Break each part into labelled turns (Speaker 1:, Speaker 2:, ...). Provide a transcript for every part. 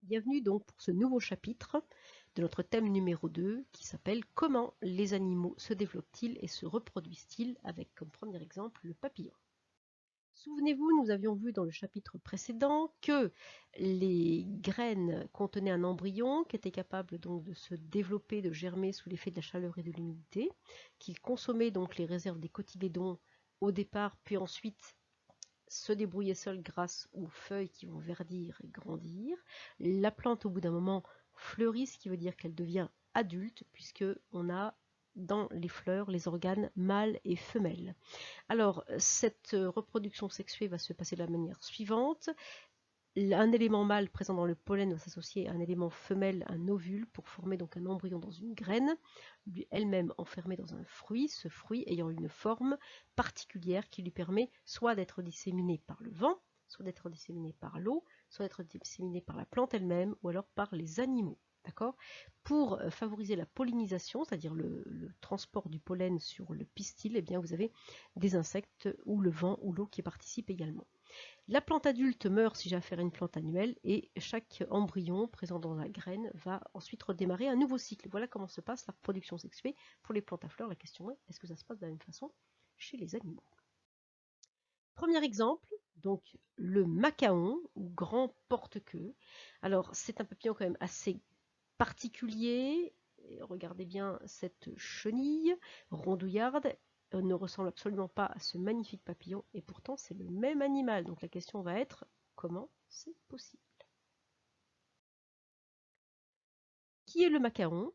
Speaker 1: Bienvenue donc pour ce nouveau chapitre de notre thème numéro 2 qui s'appelle « Comment les animaux se développent-ils et se reproduisent-ils » avec comme premier exemple le papillon. Souvenez-vous, nous avions vu dans le chapitre précédent que les graines contenaient un embryon qui était capable donc de se développer, de germer sous l'effet de la chaleur et de l'humidité, qu'il consommait donc les réserves des cotylédons au départ, puis ensuite se débrouiller seul grâce aux feuilles qui vont verdir et grandir. La plante, au bout d'un moment, fleurit, ce qui veut dire qu'elle devient adulte, puisque on a dans les fleurs les organes mâles et femelles. Alors, cette reproduction sexuée va se passer de la manière suivante. Un élément mâle présent dans le pollen va s'associer à un élément femelle, un ovule, pour former donc un embryon dans une graine, elle-même enfermée dans un fruit, ce fruit ayant une forme particulière qui lui permet soit d'être disséminé par le vent, soit d'être disséminé par l'eau, soit d'être disséminé par la plante elle-même, ou alors par les animaux. D'accord ? Pour favoriser la pollinisation, c'est-à-dire le transport du pollen sur le pistil, eh bien vous avez des insectes ou le vent ou l'eau qui participent également. La plante adulte meurt si j'ai affaire à une plante annuelle et chaque embryon présent dans la graine va ensuite redémarrer un nouveau cycle. Voilà comment se passe la reproduction sexuée pour les plantes à fleurs. La question est, est-ce que ça se passe de la même façon chez les animaux? Premier exemple, donc le macaon ou grand porte-queue. Alors c'est un papillon quand même assez particulier. Regardez bien cette chenille rondouillarde ne ressemble absolument pas à ce magnifique papillon et pourtant c'est le même animal. Donc la question va être comment c'est possible? Qui est le macaon?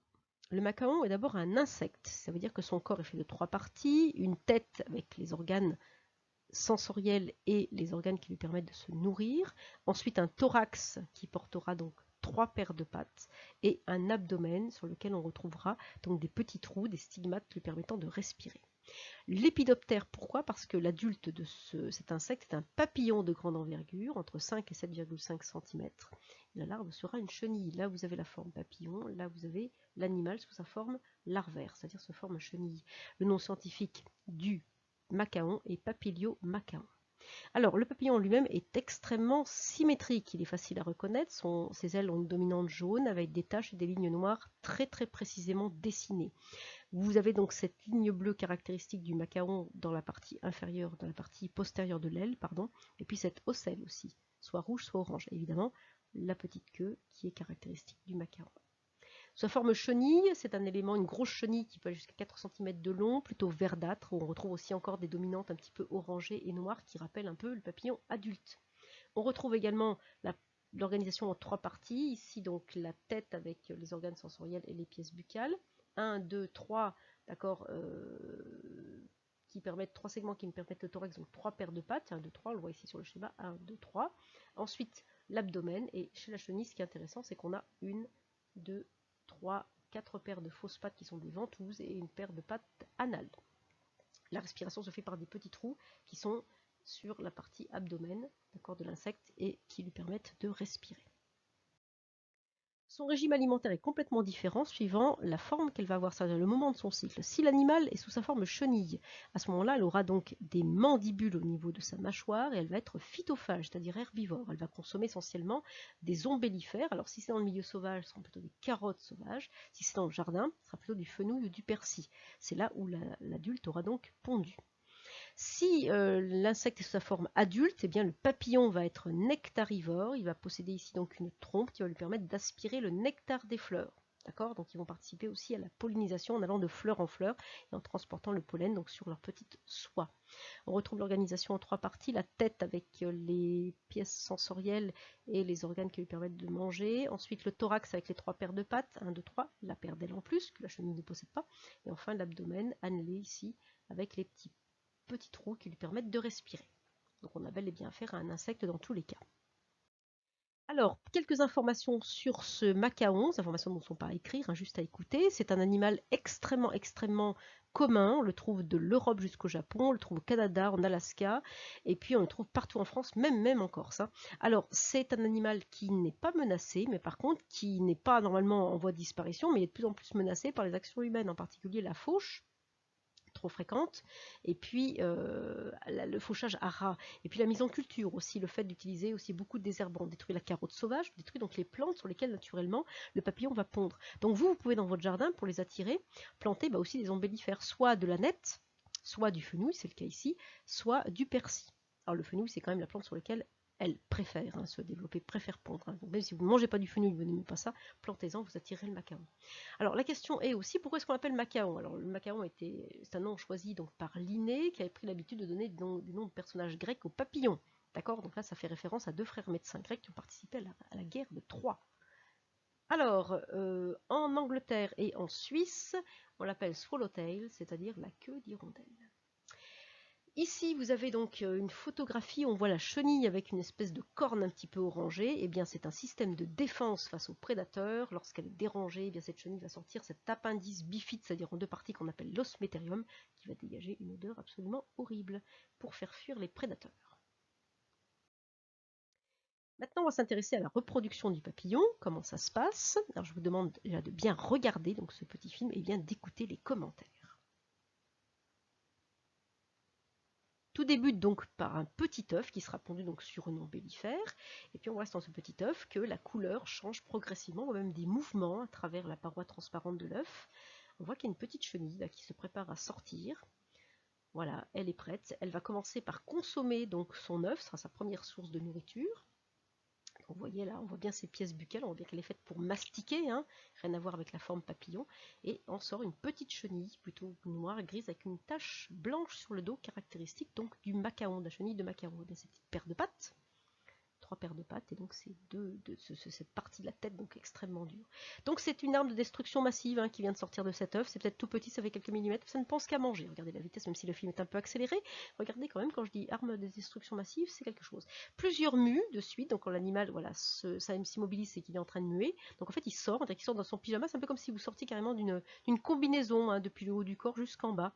Speaker 1: Le macaon est d'abord un insecte, ça veut dire que son corps est fait de 3 parties, une tête avec les organes sensoriels et les organes qui lui permettent de se nourrir, ensuite un thorax qui portera donc 3 paires de pattes et un abdomen sur lequel on retrouvera donc des petits trous, des stigmates lui permettant de respirer. Lépidoptère, pourquoi? Parce que l'adulte de cet insecte est un papillon de grande envergure, entre 5 et 7,5 cm. La larve sera une chenille. Là, vous avez la forme papillon, là, vous avez l'animal sous sa forme larvaire, c'est-à-dire sous forme chenille. Le nom scientifique du macaon est Papilio macaon. Alors, le papillon lui-même est extrêmement symétrique, il est facile à reconnaître, ses ailes ont une dominante jaune avec des taches et des lignes noires très précisément dessinées. Vous avez donc cette ligne bleue caractéristique du macaon dans la partie inférieure, dans la partie postérieure de l'aile, pardon, et puis cette ocelle aussi, soit rouge, soit orange. Et évidemment, la petite queue qui est caractéristique du macaon. Sa forme chenille, c'est un élément, une grosse chenille qui peut aller jusqu'à 4 cm de long, plutôt verdâtre, où on retrouve aussi encore des dominantes un petit peu orangées et noires qui rappellent un peu le papillon adulte. On retrouve également l'organisation en 3 parties, ici donc la tête avec les organes sensoriels et les pièces buccales, 1, 2, 3, d'accord, qui permettent 3 segments qui me permettent le thorax, donc 3 paires de pattes, 1, 2, 3, on le voit ici sur le schéma, 1, 2, 3. Ensuite, l'abdomen, et chez la chenille, ce qui est intéressant, c'est qu'on a 1, 2, 3, 4 paires de fausses pattes qui sont des ventouses et une paire de pattes anales. La respiration se fait par des petits trous qui sont sur la partie abdomen de l'insecte et qui lui permettent de respirer. Son régime alimentaire est complètement différent suivant la forme qu'elle va avoir, c'est-à-dire le moment de son cycle. Si l'animal est sous sa forme chenille, à ce moment-là, elle aura donc des mandibules au niveau de sa mâchoire et elle va être phytophage, c'est-à-dire herbivore. Elle va consommer essentiellement des ombellifères. Alors si c'est dans le milieu sauvage, ce seront plutôt des carottes sauvages. Si c'est dans le jardin, ce sera plutôt du fenouil ou du persil. C'est là où l'adulte aura donc pondu. Si l'insecte est sous sa forme adulte, eh bien, le papillon va être nectarivore. Il va posséder ici donc une trompe qui va lui permettre d'aspirer le nectar des fleurs. D'accord? Donc ils vont participer aussi à la pollinisation en allant de fleur en fleur et en transportant le pollen donc, sur leur petite soie. On retrouve l'organisation en 3 parties, la tête avec les pièces sensorielles et les organes qui lui permettent de manger. Ensuite le thorax avec les 3 paires de pattes, 1, 2, 3, la paire d'ailes en plus que la chenille ne possède pas. Et enfin l'abdomen annelé ici avec les petits trous qui lui permettent de respirer. Donc on a bel et bien affaire à un insecte dans tous les cas. Alors, quelques informations sur ce macaon, des informations dont ne sont pas à écrire, juste à écouter. C'est un animal extrêmement commun. On le trouve de l'Europe jusqu'au Japon, on le trouve au Canada, en Alaska, et puis on le trouve partout en France, même en Corse. Alors, c'est un animal qui n'est pas menacé, mais par contre, qui n'est pas normalement en voie de disparition, mais il est de plus en plus menacé par les actions humaines, en particulier la fauche, trop fréquente, et puis le fauchage à ras, et puis la mise en culture aussi, le fait d'utiliser aussi beaucoup de désherbants, on détruit la carotte sauvage, on détruit donc les plantes sur lesquelles naturellement le papillon va pondre. Donc vous pouvez dans votre jardin, pour les attirer, planter aussi des ombellifères, soit de la nette, soit du fenouil, c'est le cas ici, soit du persil. Alors le fenouil, c'est quand même la plante sur laquelle elle préfère se développer, préfère pondre. Donc même si vous ne mangez pas du fenouil, vous n'aimez pas ça, plantez-en, vous attirez le macaon. Alors la question est aussi, pourquoi est-ce qu'on l'appelle macaon? Alors le macaon c'est un nom choisi donc par Linné, qui avait pris l'habitude de donner des noms de personnages grecs aux papillons. D'accord? Donc là, ça fait référence à deux frères médecins grecs qui ont participé à la guerre de Troie. Alors, en Angleterre et en Suisse, on l'appelle swallowtail, c'est-à-dire la queue d'hirondelle. Ici, vous avez donc une photographie, on voit la chenille avec une espèce de corne un petit peu orangée. Eh bien, c'est un système de défense face aux prédateurs. Lorsqu'elle est dérangée, eh bien, cette chenille va sortir cet appendice bifide, c'est-à-dire en deux parties qu'on appelle l'osméterium, qui va dégager une odeur absolument horrible pour faire fuir les prédateurs. Maintenant, on va s'intéresser à la reproduction du papillon, comment ça se passe. Alors, je vous demande déjà de bien regarder donc, ce petit film et bien d'écouter les commentaires. Tout débute donc par un petit œuf qui sera pondu donc sur une ombellifère, et puis on voit dans ce petit œuf que la couleur change progressivement, ou même des mouvements à travers la paroi transparente de l'œuf. On voit qu'il y a une petite chenille là, qui se prépare à sortir. Voilà, elle est prête. Elle va commencer par consommer donc son œuf, ce sera sa première source de nourriture. Vous voyez là, on voit bien ses pièces buccales, on voit bien qu'elle est faite pour mastiquer, hein, rien à voir avec la forme papillon, et en sort une petite chenille, plutôt noire, grise, avec une tache blanche sur le dos, caractéristique donc du macaon, de la chenille de macaon. Bien, ces petites paires de pattes, 3 paires de pattes, et donc c'est cette partie de la tête donc extrêmement dure. Donc c'est une arme de destruction massive hein, qui vient de sortir de cet œuf, c'est peut-être tout petit, ça fait quelques millimètres, ça ne pense qu'à manger. Regardez la vitesse, même si le film est un peu accéléré, regardez quand même quand je dis arme de destruction massive, c'est quelque chose. Plusieurs mues de suite, donc quand l'animal voilà, ça s'immobilise, c'est qu'il est en train de muer, donc en fait il sort dans son pyjama, c'est un peu comme si vous sortiez carrément d'une combinaison hein, depuis le haut du corps jusqu'en bas.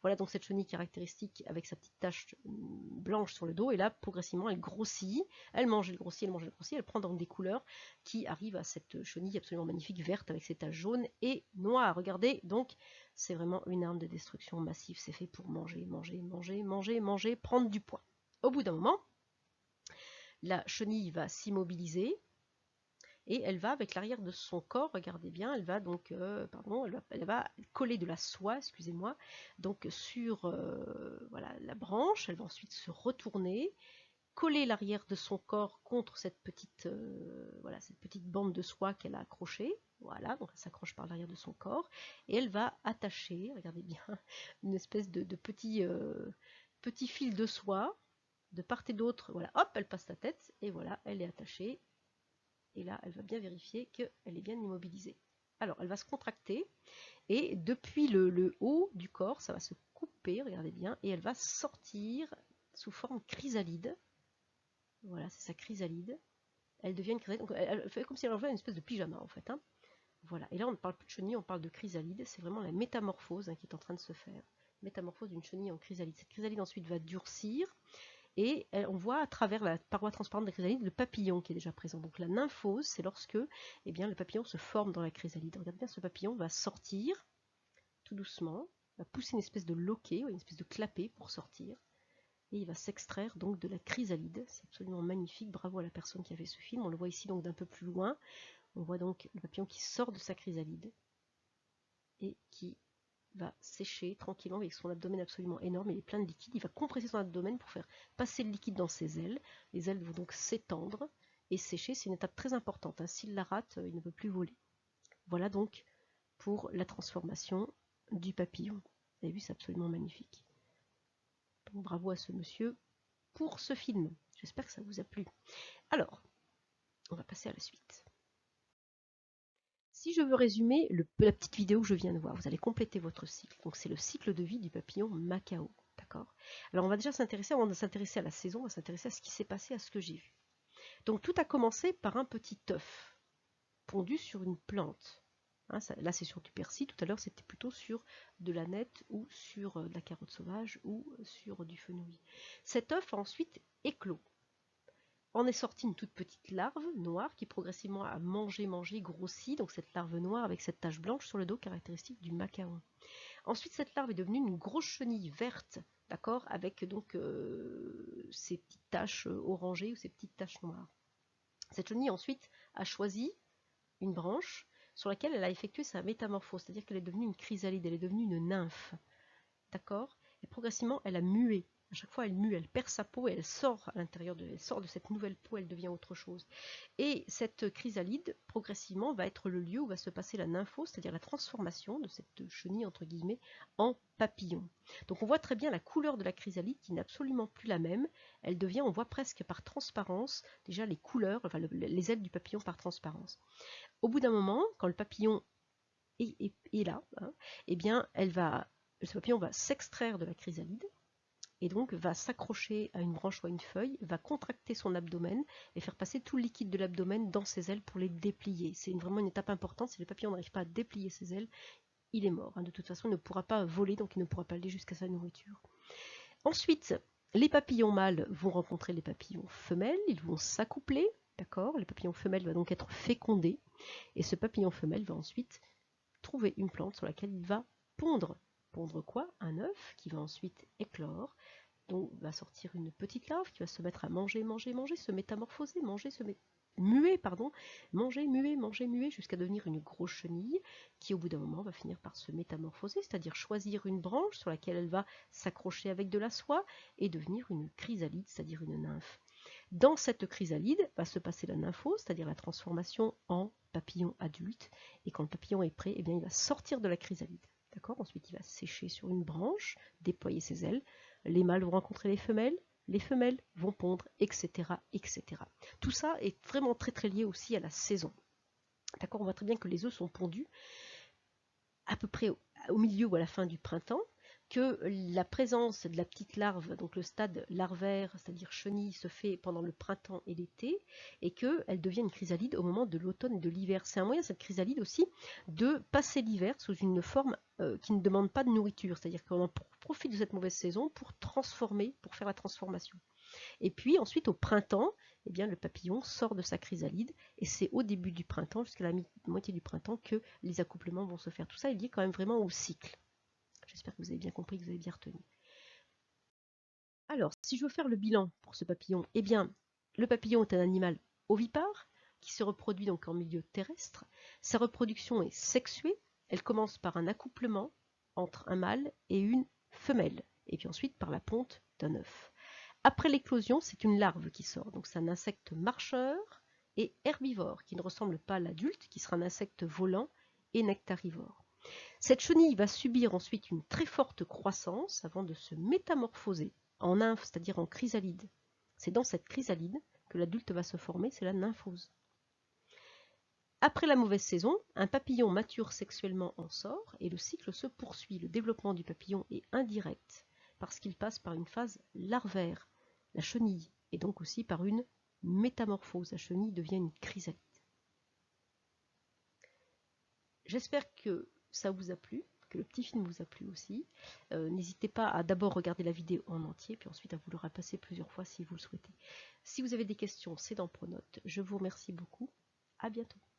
Speaker 1: Voilà donc cette chenille caractéristique avec sa petite tache blanche sur le dos, et là progressivement elle grossit, elle mange, elle grossit, elle mange, elle grossit, elle prend donc des couleurs qui arrivent à cette chenille absolument magnifique, verte avec ses taches jaunes et noires. Regardez, donc c'est vraiment une arme de destruction massive, c'est fait pour manger, manger, manger, manger, manger, prendre du poids. Au bout d'un moment, la chenille va s'immobiliser, et elle va avec l'arrière de son corps, regardez bien, elle va donc, elle va coller de la soie, excusez-moi, donc sur voilà, la branche, elle va ensuite se retourner, coller l'arrière de son corps contre cette petite bande de soie qu'elle a accrochée, voilà, donc elle s'accroche par l'arrière de son corps, et elle va attacher, regardez bien, une espèce de petit fil de soie, de part et d'autre, voilà, hop, elle passe la tête, et voilà, elle est attachée. Et là, elle va bien vérifier qu'elle est bien immobilisée. Alors, elle va se contracter, et depuis le haut du corps, ça va se couper, regardez bien, et elle va sortir sous forme chrysalide. Voilà, c'est sa chrysalide. Elle devient une chrysalide, donc elle fait comme si elle enlevait une espèce de pyjama, en fait. Hein. Voilà, et là, on ne parle plus de chenille, on parle de chrysalide. C'est vraiment la métamorphose qui est en train de se faire. Métamorphose d'une chenille en chrysalide. Cette chrysalide ensuite va durcir, et on voit à travers la paroi transparente de la chrysalide le papillon qui est déjà présent. Donc la nymphose, c'est lorsque eh bien, le papillon se forme dans la chrysalide. Regardez bien, ce papillon va sortir tout doucement, va pousser une espèce de loquet, une espèce de clapet pour sortir, et il va s'extraire donc de la chrysalide. C'est absolument magnifique, bravo à la personne qui a fait ce film. On le voit ici donc d'un peu plus loin. On voit donc le papillon qui sort de sa chrysalide et qui va sécher tranquillement avec son abdomen absolument énorme, il est plein de liquide, il va compresser son abdomen pour faire passer le liquide dans ses ailes, les ailes vont donc s'étendre et sécher, c'est une étape très importante, hein. S'il la rate, il ne peut plus voler. Voilà donc pour la transformation du papillon. Vous avez vu, c'est absolument magnifique. Donc, bravo à ce monsieur pour ce film, j'espère que ça vous a plu. Alors, on va passer à la suite. Si je veux résumer la petite vidéo que je viens de voir, vous allez compléter votre cycle. Donc c'est le cycle de vie du papillon Macao. D'accord. Alors on va déjà s'intéresser, avant de s'intéresser à la saison, on va s'intéresser à ce qui s'est passé, à ce que j'ai vu. Donc tout a commencé par un petit œuf pondu sur une plante. Hein, là c'est sur du persil, tout à l'heure c'était plutôt sur de la nette ou sur de la carotte sauvage ou sur du fenouil. Cet œuf a ensuite éclos. En est sortie une toute petite larve noire qui progressivement a mangé, grossi, donc cette larve noire avec cette tache blanche sur le dos caractéristique du macaon. Ensuite, cette larve est devenue une grosse chenille verte, d'accord, avec donc ces petites taches orangées ou ces petites taches noires. Cette chenille ensuite a choisi une branche sur laquelle elle a effectué sa métamorphose, c'est-à-dire qu'elle est devenue une chrysalide, elle est devenue une nymphe, d'accord. Et progressivement, elle a mué. À chaque fois, elle mue, elle perd sa peau et elle sort à l'intérieur elle sort de cette nouvelle peau, elle devient autre chose. Et cette chrysalide, progressivement, va être le lieu où va se passer la nymphose, c'est-à-dire la transformation de cette chenille, entre guillemets, en papillon. Donc on voit très bien la couleur de la chrysalide qui n'est absolument plus la même. Elle devient, on voit presque par transparence, déjà les couleurs, enfin les ailes du papillon par transparence. Au bout d'un moment, quand le papillon est là, hein, eh bien, ce papillon va s'extraire de la chrysalide et donc va s'accrocher à une branche ou à une feuille, va contracter son abdomen et faire passer tout le liquide de l'abdomen dans ses ailes pour les déplier. C'est vraiment une étape importante. Si le papillon n'arrive pas à déplier ses ailes, il est mort. De toute façon, il ne pourra pas voler, donc il ne pourra pas aller jusqu'à sa nourriture. Ensuite, les papillons mâles vont rencontrer les papillons femelles, ils vont s'accoupler, d'accord. Les papillons femelles vont donc être fécondés, et ce papillon femelle va ensuite trouver une plante sur laquelle il va pondre. Pondre quoi? Un œuf qui va ensuite éclore, dont va sortir une petite larve qui va se mettre à manger, se métamorphoser, muer, muer, jusqu'à devenir une grosse chenille qui au bout d'un moment va finir par se métamorphoser, c'est-à-dire choisir une branche sur laquelle elle va s'accrocher avec de la soie et devenir une chrysalide, c'est-à-dire une nymphe. Dans cette chrysalide va se passer la nymphose, c'est-à-dire la transformation en papillon adulte, et quand le papillon est prêt, eh bien, il va sortir de la chrysalide. D'accord. Ensuite, il va sécher sur une branche, déployer ses ailes, les mâles vont rencontrer les femelles vont pondre, etc., etc. Tout ça est vraiment très très lié aussi à la saison. D'accord. On voit très bien que les œufs sont pondus à peu près au milieu ou à la fin du printemps, que la présence de la petite larve, donc le stade larvaire, c'est-à-dire chenille, se fait pendant le printemps et l'été, et qu'elle devient une chrysalide au moment de l'automne et de l'hiver. C'est un moyen, cette chrysalide aussi, de passer l'hiver sous une forme qui ne demande pas de nourriture, c'est-à-dire qu'on profite de cette mauvaise saison pour transformer, pour faire la transformation. Et puis ensuite, au printemps, eh bien, le papillon sort de sa chrysalide, et c'est au début du printemps, jusqu'à la moitié du printemps, que les accouplements vont se faire. Tout ça est lié quand même vraiment au cycle. J'espère que vous avez bien compris, que vous avez bien retenu. Alors, si je veux faire le bilan pour ce papillon, eh bien, le papillon est un animal ovipare qui se reproduit donc en milieu terrestre. Sa reproduction est sexuée. Elle commence par un accouplement entre un mâle et une femelle, et puis ensuite par la ponte d'un œuf. Après l'éclosion, c'est une larve qui sort. Donc c'est un insecte marcheur et herbivore qui ne ressemble pas à l'adulte, qui sera un insecte volant et nectarivore. Cette chenille va subir ensuite une très forte croissance avant de se métamorphoser en nymphe, c'est-à-dire en chrysalide. C'est dans cette chrysalide que l'adulte va se former, c'est la nymphose. Après la mauvaise saison, un papillon mature sexuellement en sort et le cycle se poursuit. Le développement du papillon est indirect parce qu'il passe par une phase larvaire, la chenille, et donc aussi par une métamorphose. La chenille devient une chrysalide. J'espère que ça vous a plu, que le petit film vous a plu aussi. N'hésitez pas à d'abord regarder la vidéo en entier, puis ensuite à vous le repasser plusieurs fois si vous le souhaitez. Si vous avez des questions, c'est dans Pronote. Je vous remercie beaucoup. À bientôt.